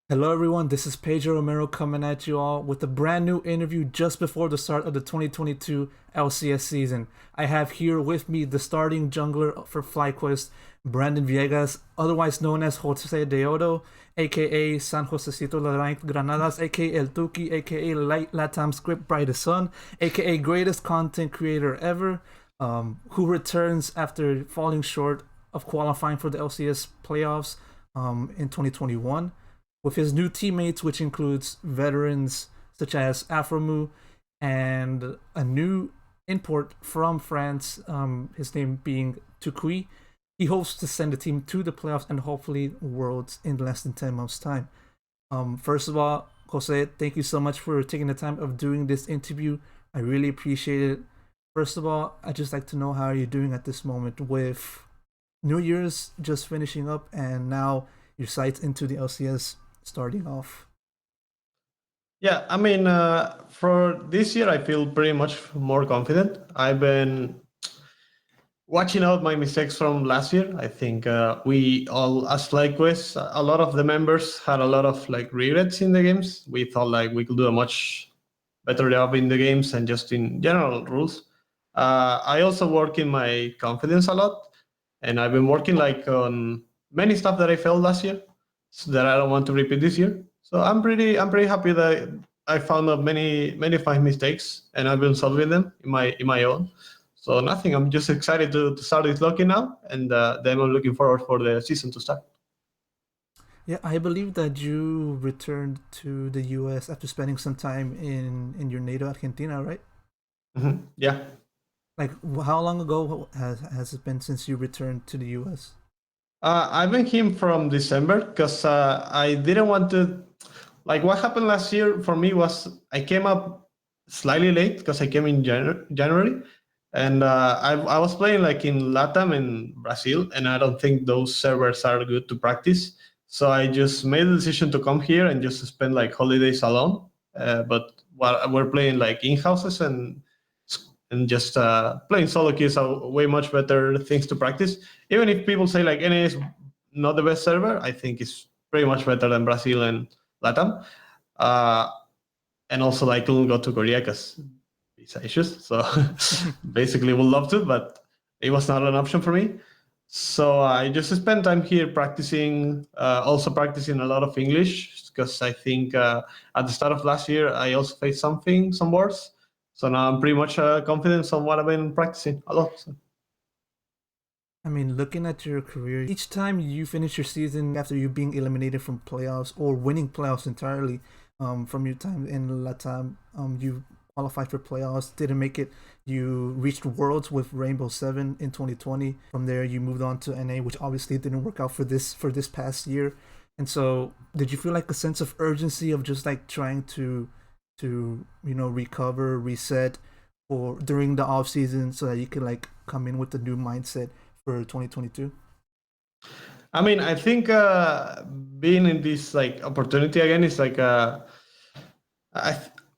Hello, everyone. This is Pedro Romero coming at you all with a brand new interview just before the start of the 2022 LCS season. I have here with me the starting jungler for FlyQuest, Brandon Villegas, otherwise known as Josedeodo, aka San Josecito La Ranked Granadas, aka El Toucouille, aka Light Latam Script Brightest Sun, aka greatest content creator ever, who returns after falling short of qualifying for the LCS playoffs in 2021 with his new teammates, which includes veterans such as Aphromoo and a new import from France, his name being Toucouille. He hopes to send the team to the playoffs and hopefully Worlds in less than 10 months' time. First of all, Jose, thank you so much for taking the time of doing this interview. I really appreciate it. First of all, I'd just like to know how you're doing at this moment with New Year's just finishing up and now your sights into the LCS starting off. Yeah, I mean, for this year, I feel pretty much more confident. I've been watching out my mistakes from last year. I think we all, as FlyQuest, a lot of the members had a lot of like regrets in the games. We thought like we could do a much better job in the games and just in general rules. I also work in my confidence a lot, and I've been working like on many stuff that I failed last year, so that I don't want to repeat this year. So I'm pretty happy that I found out many of my mistakes and I've been solving them in my own. So nothing. I'm just excited to start with Loki now, and then I'm looking forward for the season to start. Yeah, I believe that you returned to the US after spending some time in your native Argentina, right? Yeah. Like, how long ago has it been since you returned to the US? I've been here from December because I didn't want to. Like what happened last year for me was I came up slightly late because I came in January, and I was playing like in Latam in Brazil, and I don't think those servers are good to practice. So I just made the decision to come here and just spend like holidays alone. But while we're playing like in houses and just playing solo queues are way much better things to practice. Even if people say like NA is not the best server, I think it's pretty much better than Brazil and Latam. Uh, and also like couldn't go to Korea because visa issues. So basically would love to, but it was not an option for me. So I just spent time here practicing, also practicing a lot of English because I think at the start of last year I also faced some words. So now I'm pretty much confident on what I've been practicing a lot. So. I mean, looking at your career, each time you finish your season after you being eliminated from playoffs or winning playoffs entirely, from your time in Latam, you qualified for playoffs, didn't make it. You reached Worlds with Rainbow Seven in 2020. From there, you moved on to NA, which obviously didn't work out for this past year. And so, did you feel like a sense of urgency of just like trying to recover, reset, or during the off season so that you could like come in with a new mindset for 2022? I mean, I think being in this like opportunity again is like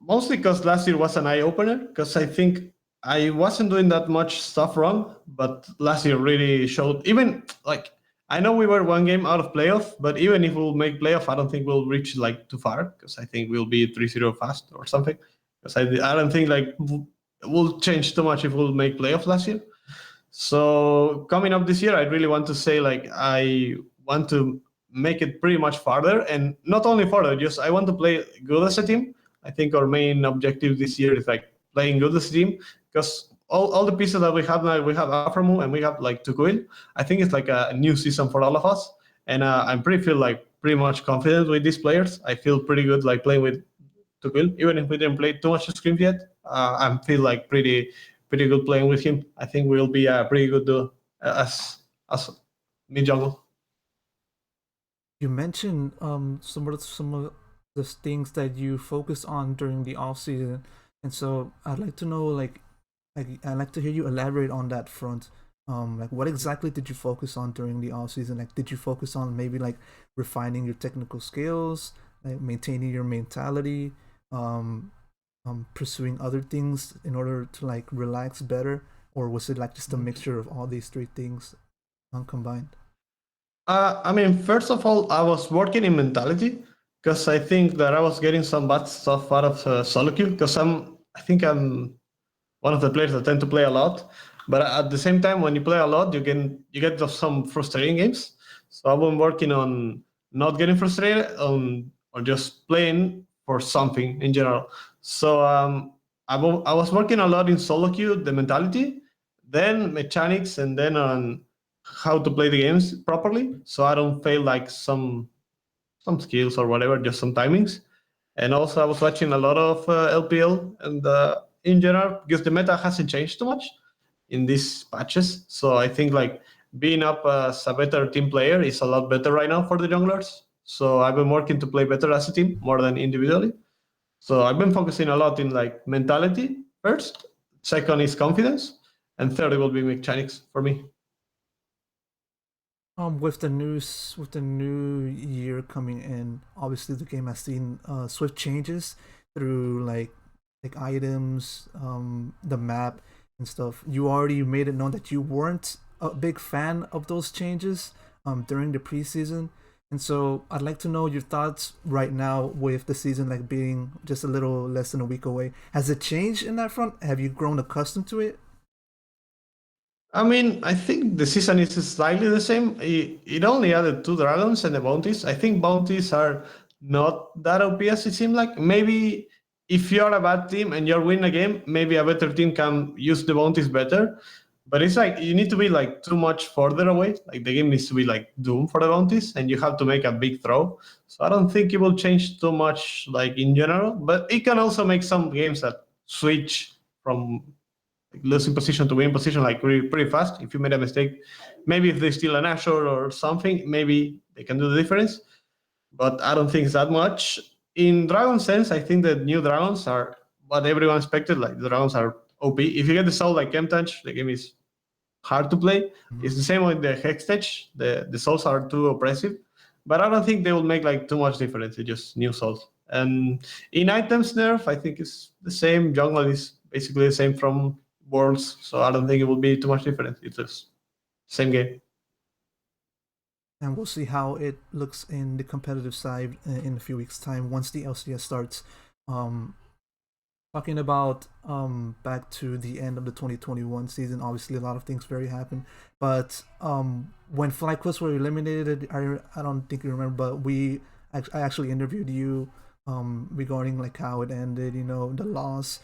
mostly because last year was an eye opener. Because I think I wasn't doing that much stuff wrong, but last year really showed. Even like I know we were one game out of playoff, but even if we'll make playoff, I don't think we'll reach like too far because I think we'll be 3-0 fast or something. Because I don't think like we'll change too much if we'll make playoff last year. So coming up this year, I really want to say like I want to make it pretty much farther, and not only farther, just I want to play good as a team. I think our main objective this year is like playing good as a team because all the pieces that we have now, we have Aphromoo and we have like Toucouille. I think it's like a new season for all of us, and I'm pretty much confident with these players. I feel pretty good like playing with Toucouille, even if we didn't play too much scrims yet. I feel like pretty good playing with him. I think we'll be a pretty good duo as mid jungle. You mentioned some of the things that you focus on during the off season, and so I'd like to know like I'd like to hear you elaborate on that front. Like what exactly did you focus on during the off season? Like did you focus on maybe like refining your technical skills, like maintaining your mentality, um, pursuing other things in order to like relax better, or was it like just a mixture of all these three things combined? I mean, first of all, I was working in mentality because I think that I was getting some bad stuff out of solo queue because I think I'm one of the players that tend to play a lot. But at the same time, when you play a lot, you get some frustrating games. So I've been working on not getting frustrated or just playing for something in general. So I was working a lot in solo queue, the mentality, then mechanics, and then on how to play the games properly, so I don't fail like some skills or whatever, just some timings. And also, I was watching a lot of LPL and in general, because the meta hasn't changed too much in these patches. So I think like being up as a better team player is a lot better right now for the junglers. So I've been working to play better as a team more than individually. So I've been focusing a lot in like mentality first. Second is confidence, and third will be mechanics for me. With the new year coming in, obviously the game has seen swift changes through like items, the map and stuff. You already made it known that you weren't a big fan of those changes during the preseason. And so I'd like to know your thoughts right now with the season like being just a little less than a week away. Has it changed in that front? Have you grown accustomed to it? I mean, I think the season is slightly the same. It only added two dragons and the bounties. I think bounties are not that OP as it seemed like. Maybe if you're a bad team and you're winning a game, maybe a better team can use the bounties better. But it's like you need to be like too much further away. Like the game needs to be like doomed for the bounties, and you have to make a big throw. So I don't think it will change too much, like in general. But it can also make some games that switch from losing position to win position like pretty fast. If you made a mistake, maybe if they steal an Ashore or something, maybe they can do the difference. But I don't think it's that much. In Dragon sense, I think that new dragons are what everyone expected. Like the dragons are OP. If you get the soul like M-Touch, the game is hard to play. Mhm. It's the same with the Hextech. The souls are too oppressive. But I don't think they will make like too much difference. It's just new souls. And in items nerf, I think it's the same. Jungle is basically the same from Worlds, so I don't think it will be too much different. It's just same game. And we'll see how it looks in the competitive side in a few weeks' time once the LCS starts. Um, Talking about back to the end of the 2021 season, obviously a lot of things very happened. But when FlyQuest were eliminated, I don't think you remember, but I actually interviewed you regarding like how it ended, you know, the loss.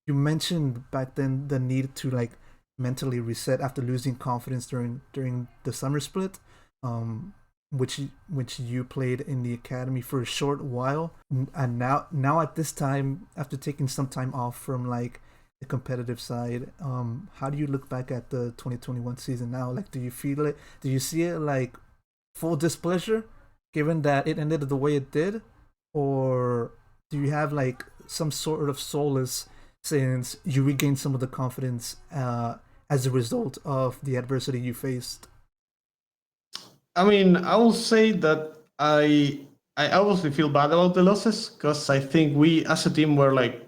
You mentioned back then the need to like mentally reset after losing confidence during the summer split, um, which you played in the academy for a short while, and now at this time, after taking some time off from like the competitive side, how do you look back at the 2021 season now? Like, do you feel it? Do you see it like full displeasure, given that it ended the way it did, or do you have like some sort of solace since you regained some of the confidence as a result of the adversity you faced? I mean, I will say that I obviously feel bad about the losses because I think we as a team were like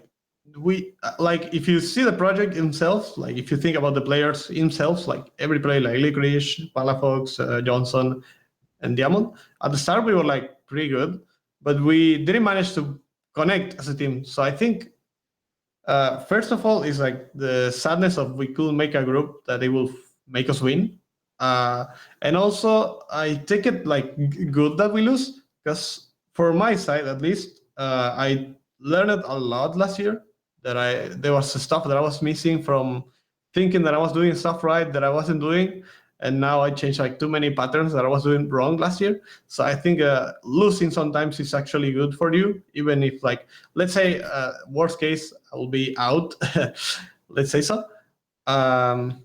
we like if you see the project themselves, like if you think about the players themselves, like every player like Licorice, Palafox, Johnson, and Diamond. At the start, we were like pretty good, but we didn't manage to connect as a team. So I think first of all is like the sadness of we couldn't make a group that it will make us win. Uh, and also I take it like good that we lose because for my side at least, I learned a lot last year that I there was stuff that I was missing from thinking that I was doing stuff right that I wasn't doing, and now I changed like too many patterns that I was doing wrong last year. So I think losing sometimes is actually good for you, even if like let's say worst case I will be out, let's say so. Um,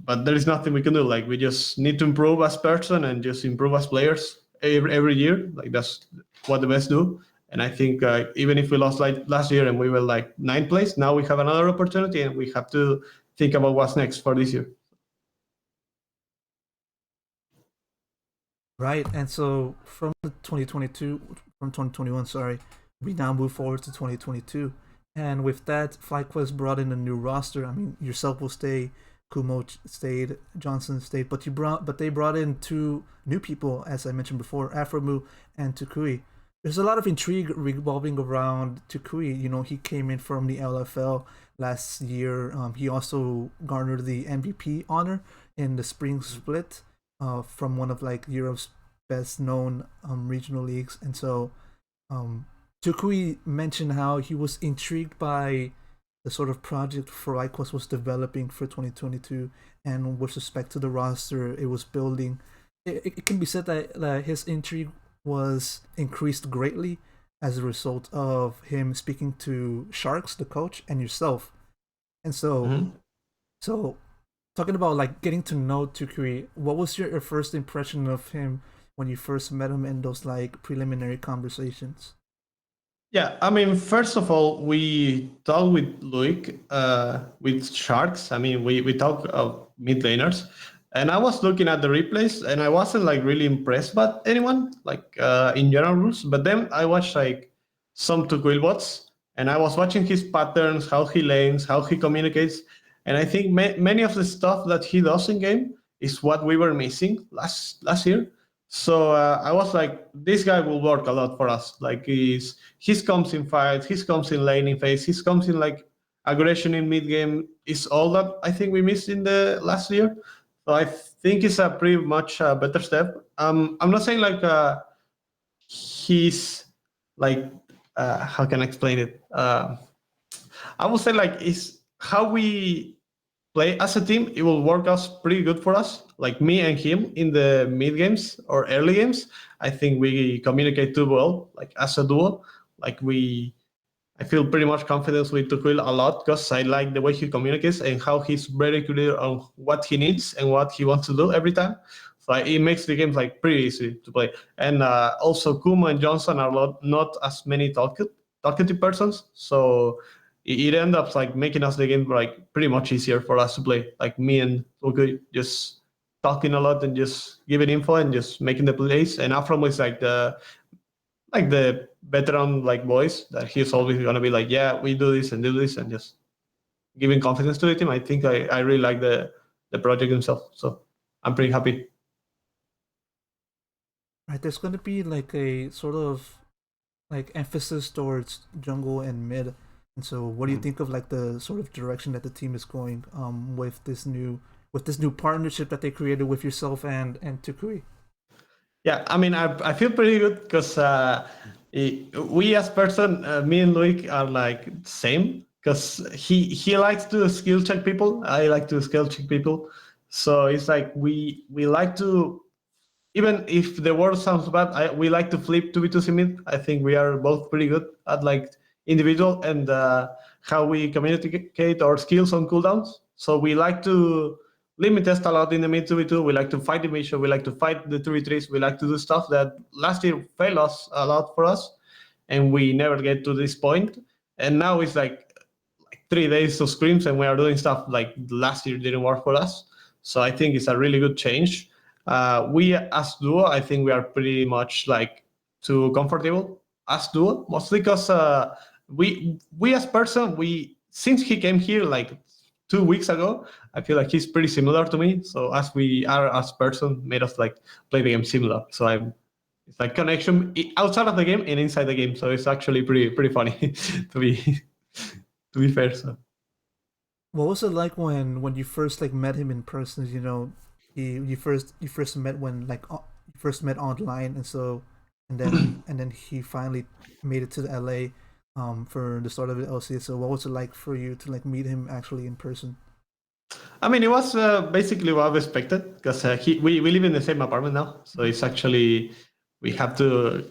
but there is nothing we can do. Like we just need to improve as person and just improve as players every year. Like that's what the best do. And I think even if we lost like last year and we were like ninth place, now we have another opportunity and we have to think about what's next for this year. Right, and so from 2022, from 2021, sorry, we now move forward to 2022, and with that, FlyQuest brought in a new roster. I mean, yourself will stay, Kumo stayed, Johnson stayed, but they brought in two new people, as I mentioned before, Aphromoo and Toucouille. There's a lot of intrigue revolving around Toucouille. You know, he came in from the LFL last year. He also garnered the MVP honor in the spring split from one of like Europe's best known regional leagues. And so um, Toucouille mentioned how he was intrigued by the sort of project FlyQuest was developing for 2022, and with respect to the roster it was building. It can be said that his intrigue was increased greatly as a result of him speaking to Sharks, the coach, and yourself. And so, Mhm. so talking about like getting to know Tukui, what was your first impression of him when you first met him in those like preliminary conversations? Yeah, I mean, first of all, we talk with Luik, with Sharks. I mean, we talk of mid laners, and I was looking at the replays, and I wasn't like really impressed by anyone, like in general rules. But then I watched like some Tukuil bots, and I was watching his patterns, how he lanes, how he communicates, and I think many of the stuff that he does in game is what we were missing last year. So I was like, this guy will work a lot for us. Like he's comes in fights, he comes in laning phase, he comes in like aggression in mid game is all that I think we missed in the last year. So I think it's a pretty much a better step. I'm not saying like he's like how can I explain it? I would say like is how we play as a team. It will work out pretty good for us. Like me and him in the mid games or early games, I think we communicate too well, like as a duo. Like I feel pretty much confidence with Tuchel a lot because I like the way he communicates and how he's very clear on what he needs and what he wants to do every time. So it makes the games like pretty easy to play. And also Kuma and Johnson are not as many talkative persons, so it ends up like making us the game like pretty much easier for us to play. Like me and Tuchel just talking a lot and just giving info and just making the plays. And Aphromoo is like the veteran like voice that he's always gonna be like, yeah, we do this and do this and just giving confidence to the team. I think I really like the project himself. So I'm pretty happy. Right, there's going to be like a sort of like emphasis towards jungle and mid. And so, what do you Mhm. think of like the sort of direction that the team is going with this new partnership that they created with yourself and Tukui? Yeah, I mean, I feel pretty good because we as person, me and Luik are like same because he likes to skill check people. I like to skill check people. So it's like we like to even if the word sounds bad, we like to flip 2v2 mid. I think we are both pretty good at like individual and how we communicate our skills on cooldowns. So we like to limit test a lot in the mid 2v2. We like to fight the mission. We like to fight the 3v3s. We like to do stuff that last year failed us a lot for us, and we never get to this point. And now it's like 3 days of scrims, and we are doing stuff like last year didn't work for us. So I think it's a really good change. We as duo, I think we are pretty much like too comfortable as duo, mostly because we as person, we since he came here like 2 weeks ago, I feel like he's pretty similar to me. So as we are as person, made us like play the game similar. So I'm it's like connection outside of the game and inside the game. So it's actually pretty funny to be to be fair. So. What was it like when you first like met him in person? You know, you first met when like you first met online, and so and then he finally made it to the LA for the start of the LCS. So what was it like for you to like meet him actually in person? I mean, it was basically what I expected because we live in the same apartment now, so it's actually we have to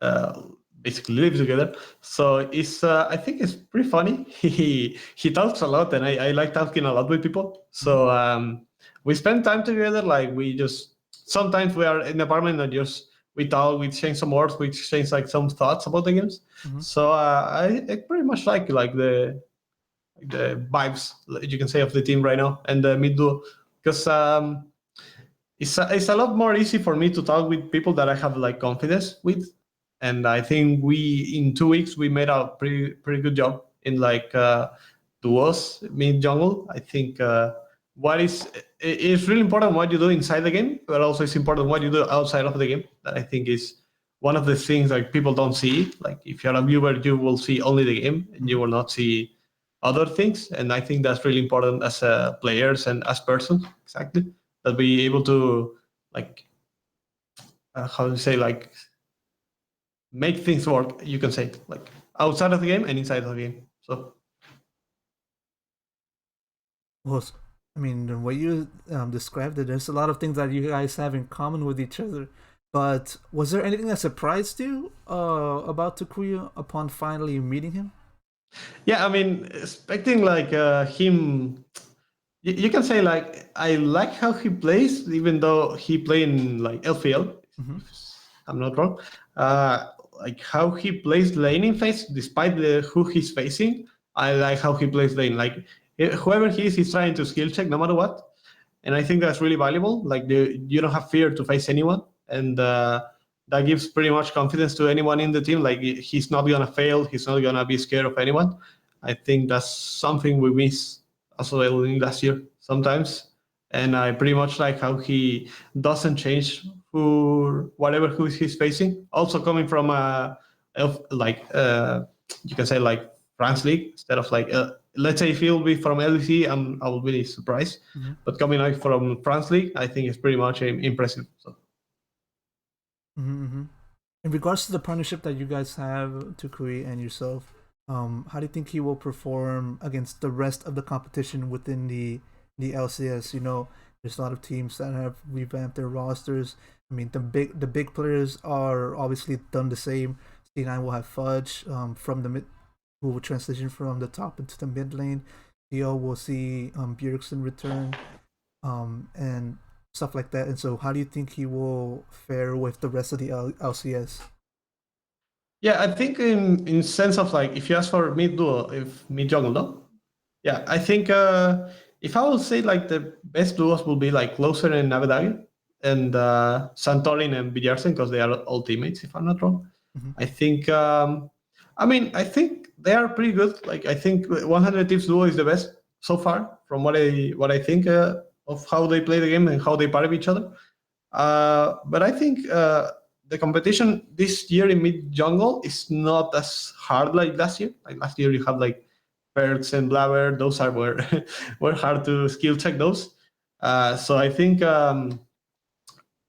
uh, basically live together. So it's I think it's pretty funny. He talks a lot, and I like talking a lot with people. Mm-hmm. So we spend time together. Like we just sometimes we are in the apartment and just we talk, we exchange some words, we exchange like some thoughts about the games. Mm-hmm. So I pretty much like the vibes you can say of the team right now and the mid duo because it's a lot more easy for me to talk with people that I have like confidence with, and I think we in 2 weeks we made a pretty good job in like duos mid jungle. I think what is it's really important what you do inside the game, but also it's important what you do outside of the game. That I think is one of the things like people don't see. Like if you're a viewer, you will see only the game and you will not see other things. And I think that's really important as players and as persons, exactly, that we able to like how to say like make things work. You can say like outside of the game and inside of the game. So Well, I mean, the way you described it, there's a lot of things that you guys have in common with each other. But was there anything that surprised you about Toucouille upon finally meeting him? yeah, I mean, expecting like him. You can say like I like how he plays, even though he play in like LPL. Mm-hmm. If I'm not wrong. Like how he plays laning phase, despite who he's facing. I like how he plays lane. Like whoever he is, he's trying to skill check no matter what, and I think that's really valuable. Like you don't have fear to face anyone, and that gives pretty much confidence to anyone in the team. Like he's not gonna fail. He's not gonna be scared of anyone. I think that's something we miss as well in last year sometimes. And I pretty much like how he doesn't change who he's facing. Also coming from like you can say like France League instead of like let's say if he'll be from LEC, I will be surprised. Mm-hmm. But coming out from France League, I think it's pretty much impressive. So. Mm-hmm. In regards to the partnership that you guys have, Toucouille and yourself, how do you think he will perform against the rest of the competition within the LCS? You know, there's a lot of teams that have revamped their rosters. I mean, the big players are obviously done the same. C9 will have Fudge from the mid, who will transition from the top into the mid lane. Theo will see Bjergsen return, and stuff like that. And so, how do you think he will fare with the rest of the LCS? Yeah, I think in sense of like if you ask for mid duo, if mid jungle, no? Yeah, I think if I would say like the best duos will be like Closer and Navidad and Santorin and Villarsen because they are all teammates, if I'm not wrong. Mm-hmm. I think I think they are pretty good. Like I think 100 Tips duo is the best so far from what I think of how they play the game and how they pair with each other. But I think the competition this year in mid jungle is not as hard like last year. Like last year, you have like Perks and Blabber. Those are were were hard to skill check those. So I think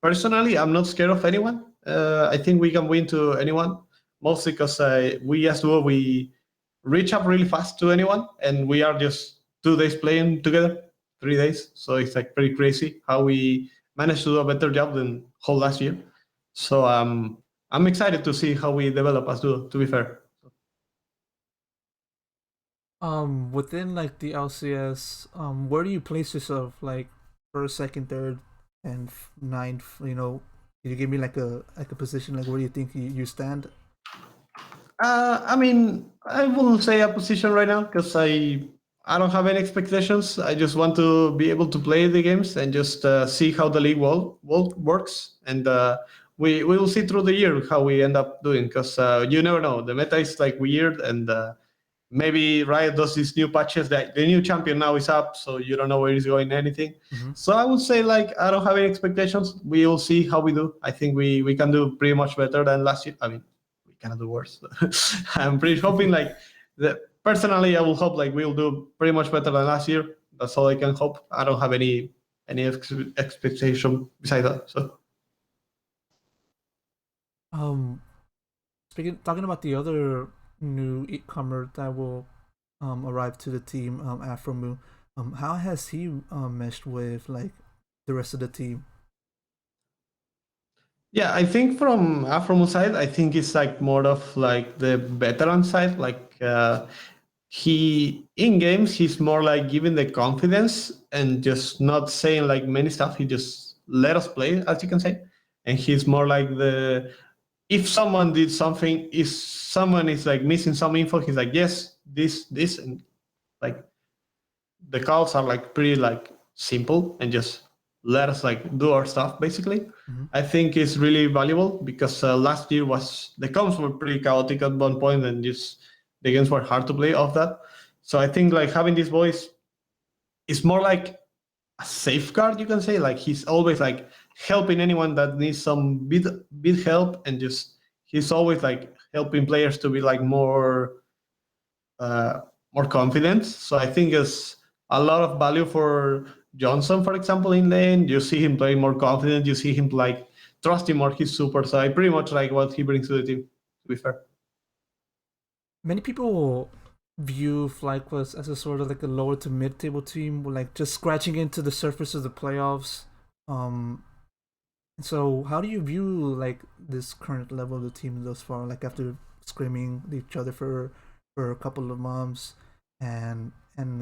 personally, I'm not scared of anyone. I think we can win to anyone, mostly because we as duo we reach up really fast to anyone, and we are just 2 days playing together, 3 days. So it's like pretty crazy how we managed to do a better job than whole last year. So I'm excited to see how we develop as duo. To be fair. Within like the LCS, where do you place yourself? Like first, second, third, and ninth. You know, can you give me like a position? Like where do you think you stand? I mean, I wouldn't say a position right now because I don't have any expectations. I just want to be able to play the games and just see how the league works, and we will see through the year how we end up doing because you never know. The meta is like weird, and maybe Riot does these new patches that the new champion now is up, so you don't know where he's going anything. Mm-hmm. So I would say like I don't have any expectations. We will see how we do. I think we can do pretty much better than last year. I mean, we cannot do worse. I'm pretty hoping like that. Personally, I will hope like we'll do pretty much better than last year. That's all I can hope. I don't have any expectation beside that. So Um, talking about the other new e-comer that will arrive to the team, Aphromoo. How has he meshed with like the rest of the team? yeah, I think from Aphromoo side, I think it's like more of like the veteran side. Like he in games, he's more like giving the confidence and just not saying like many stuff. He just let us play, as you can say. And he's more like the if someone did something, if someone is like missing some info, he's like, yes, this, and like the calls are like pretty like simple and just let us like do our stuff basically. Mm-hmm. I think it's really valuable because last year was the comps were pretty chaotic at one point and just the games were hard to play off that. So I think like having this voice is more like a safeguard, you can say. Like he's always like helping anyone that needs some bit help and just he's always like helping players to be like uh, more confident. So I think it's a lot of value for Johnson, for example, in lane. You see him playing more confident. You see him like trusting more his super. So I pretty much like what he brings to the team. To be fair. Many people view FlyQuest as a sort of like a lower to mid table team, like just scratching into the surface of the playoffs. Um, so how do you view like this current level of the team thus far? Like after screaming at each other for a couple of months and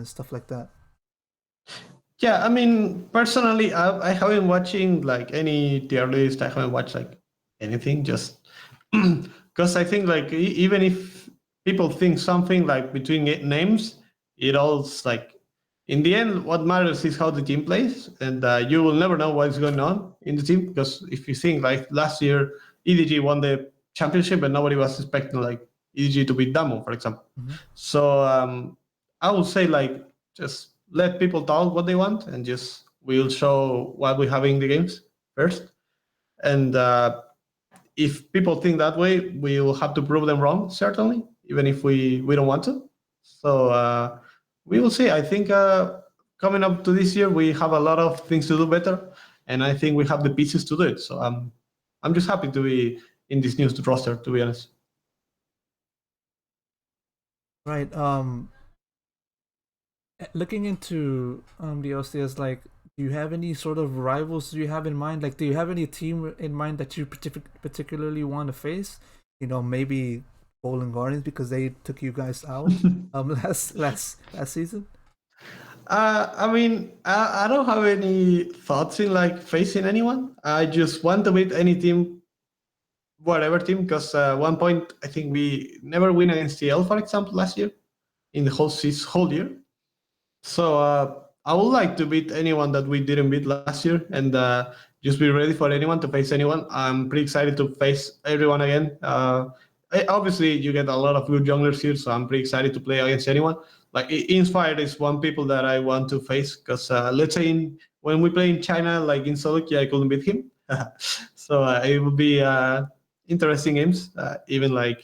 stuff like that. Yeah, I mean, personally, I haven't been watching like any tier list. I haven't watched like anything, just because I think like even if people think something like between names, it all's like in the end, what matters is how the team plays, and you will never know what's going on in the team. Because if you think like last year, EDG won the championship, and nobody was expecting like EDG to beat Damo, for example. Mm-hmm. So I would say like just let people talk what they want, and just we'll show what we have in the games first. And if people think that way, we will have to prove them wrong, certainly, even if we don't want to. So we will see. I think coming up to this year, we have a lot of things to do better, and I think we have the pieces to do it. So I'm just happy to be in this new roster, to be honest. Right. Looking into the LCS, like, do you have any sort of rivals? Do you have in mind? Like, do you have any team in mind that you particularly want to face? You know, maybe Bowling Guardians because they took you guys out last season. I mean, I don't have any thoughts in like facing anyone. I just want to beat any team, whatever team, because one point I think we never win against TL, for example, last year in the whole year. So I would like to beat anyone that we didn't beat last year, and just be ready for anyone to face anyone. I'm pretty excited to face everyone again. Obviously, you get a lot of good junglers here, so I'm pretty excited to play against anyone. Like Inspired is one people that I want to face because let's say when we play in China, like in Toucouille, I couldn't beat him, so it would be interesting games. Even like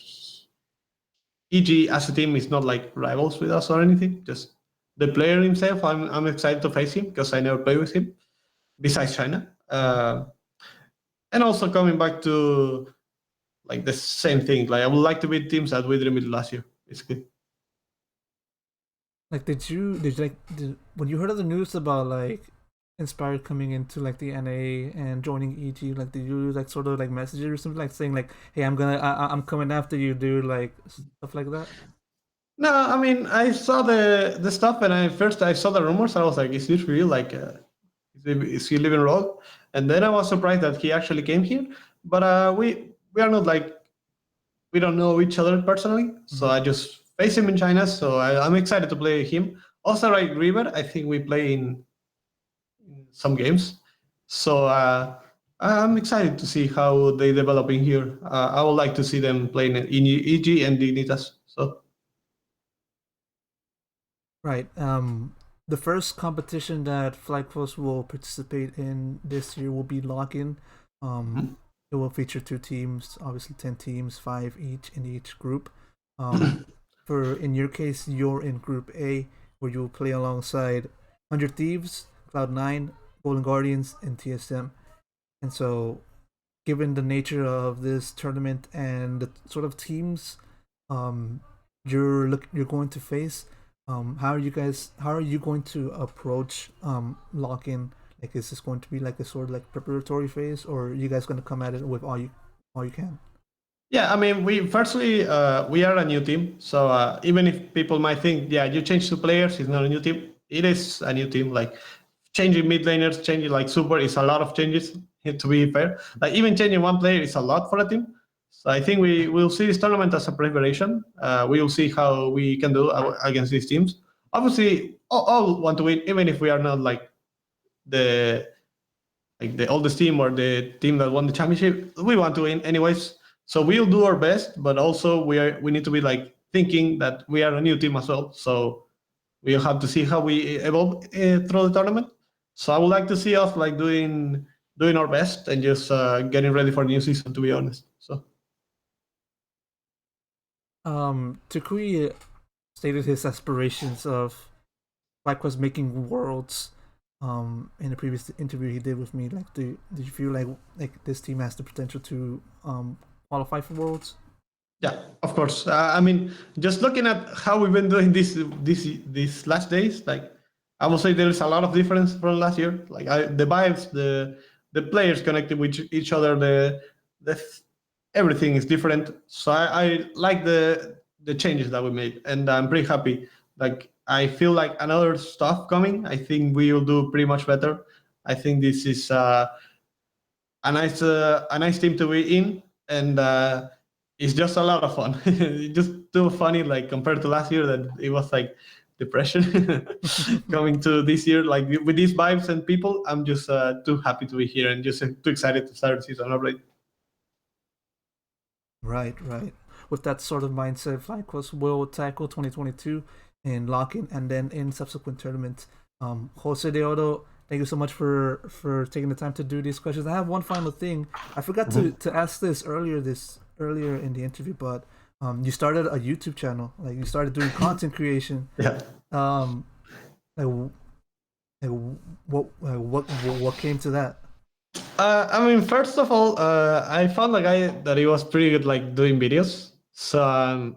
EG as a team is not like rivals with us or anything. Just the player himself, I'm excited to face him because I never played with him besides China. And also coming back to like the same thing, like I would like to beat teams that we didn't beat last year, basically. Like, when you heard of the news about like Inspired coming into like the NA and joining EG, like did you like sort of like message it or something like saying like, hey, I'm coming after you, dude, like stuff like that? No, I mean I saw the stuff and I saw the rumors. I was like, is this real? Like, is he living rogue? And then I was surprised that he actually came here. But we are not like we don't know each other personally, so Mm-hmm. I just face him in China. So I'm excited to play him. Also, like River, I think we play in some games. So I'm excited to see how they develop in here. I would like to see them playing in EG and Dignitas. So Right. The first competition that FlyQuest will participate in this year will be Lock-In. mhm. It will feature two teams, obviously 10 teams, five each in each group. Um, for in your case, you're in Group A, where you will play alongside 100 Thieves, Cloud9, Golden Guardians, and TSM. And so, given the nature of this tournament and the sort of teams um, you're going to face, how are you going to approach Lock-In? Like, is this going to be like a sort of like preparatory phase, or are you guys going to come at it with all you can? Yeah, I mean, we are a new team, so even if people might think, yeah, you change two players, it's not a new team. It is a new team. Like changing mid laners, changing like super is a lot of changes. To be fair, like even changing one player is a lot for a team. So I think we will see this tournament as a preparation. We will see how we can do against these teams. Obviously, all want to win, even if we are not the like the oldest team or the team that won the championship. We want to win anyways. So we'll do our best, but also we need to be like thinking that we are a new team as well. So we'll have to see how we evolve through the tournament. So I would like to see us like doing our best and just getting ready for the new season. To be honest, so Toucouille stated his aspirations of FlyQuest making worlds. In a previous interview he did with me, like, did you feel like this team has the potential to qualify for worlds? Yeah, of course. I mean, just looking at how we've been doing these last days, like I will say there's a lot of difference from last year. Like the vibes, the players connected with each other, the everything is different. So I like the changes that we made, and I'm pretty happy. Like I feel like another stuff coming. I think we will do pretty much better. I think this is a nice team to be in, and it's just a lot of fun. It's just too funny, like compared to last year that it was like depression. Coming to this year, like with these vibes and people, I'm just too happy to be here and just too excited to start the season already. Right, right. With that sort of mindset, FlyQuest will tackle 2022 and lock in, and then in subsequent tournaments. Josedeodo, thank you so much for taking the time to do these questions. I have one final thing. I forgot to ask earlier in the interview, but you started a YouTube channel. Like you started doing content creation. Yeah. Um, like, like what came to that? I mean, first of all, I found a guy that he was pretty good, like doing videos. So,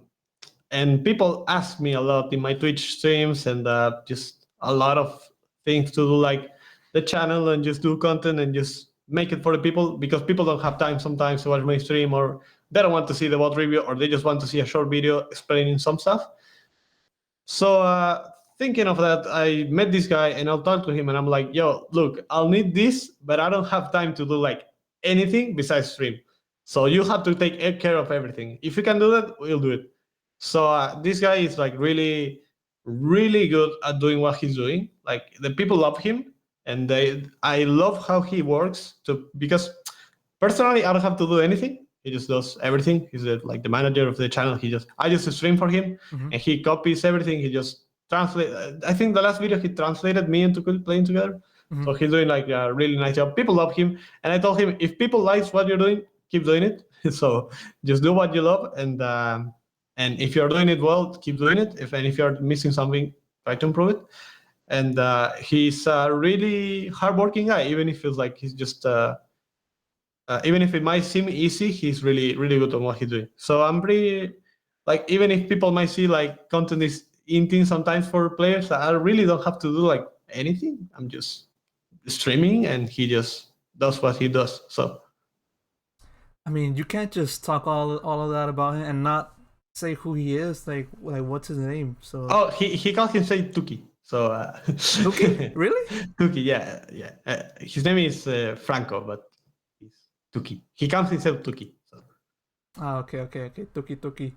and people ask me a lot in my Twitch streams and just a lot of things to do, like the channel and just do content and just make it for the people because people don't have time sometimes to watch my stream or they don't want to see the bot review or they just want to see a short video explaining some stuff. So thinking of that, I met this guy and I'll talk to him and I'm like, yo, look, I'll need this, but I don't have time to do like anything besides stream. So you have to take care of everything. If you can do that, we'll do it. So this guy is like really, really good at doing what he's doing. Like the people love him, and I love how he works. Because personally, I don't have to do anything. He just does everything. He's like the manager of the channel. I just stream for him, and he copies everything. He just translate. I think the last video he translated me and Toucouille playing together. So he's doing like a really nice job. People love him, and I told him if people like what you're doing, keep doing it. So just do what you love, and if you're doing it well, keep doing it. If you're missing something, try to improve it. And he's a really hardworking guy, even if it feels like he's just. Even if it might seem easy, he's really, really good on what he's doing. So I'm pretty, like, even if people might see like content is inting sometimes for players, I really don't have to do like anything. I'm just streaming and he just does what he does. So I mean, you can't just talk all of that about him and not say who he is. Like what's his name? So he calls himself Tuki. So Tuki, really? Tuki, yeah, yeah. His name is Franco, but he's Tuki. He calls himself Tuki. So. Okay. Tuki.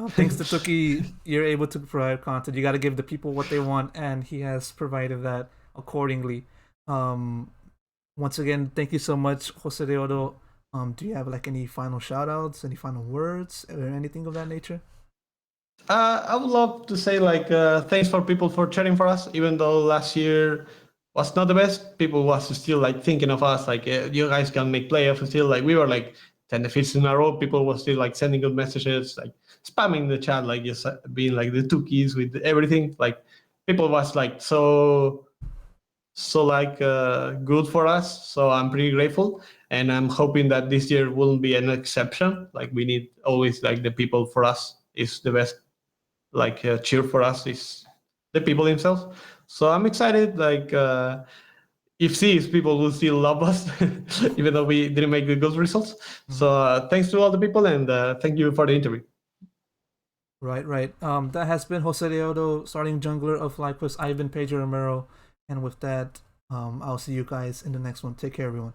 Thanks to Tuki, you're able to provide content. You got to give the people what they want, and he has provided that accordingly. Once again, thank you so much, Josedeodo. Do you have like any final shout outs, any final words, or anything of that nature? I would love to say like thanks for people for cheering for us, even though last year was not the best. People was still like thinking of us, like you guys can make playoffs. Still like we were like 10 defeats in a row. People were still like sending good messages, like spamming the chat, like just being like the two keys with everything. Like people was like so like good for us. So I'm pretty grateful, and I'm hoping that this year won't be an exception. Like we need always like the people for us is the best. Like cheer for us is the people themselves. So I'm excited. Like if these people will still love us, even though we didn't make the good results. So thanks to all the people, and thank you for the interview. Right. That has been Josedeodo, starting jungler of FlyQuest. I've been Pedro Romero, and with that, I'll see you guys in the next one. Take care, everyone.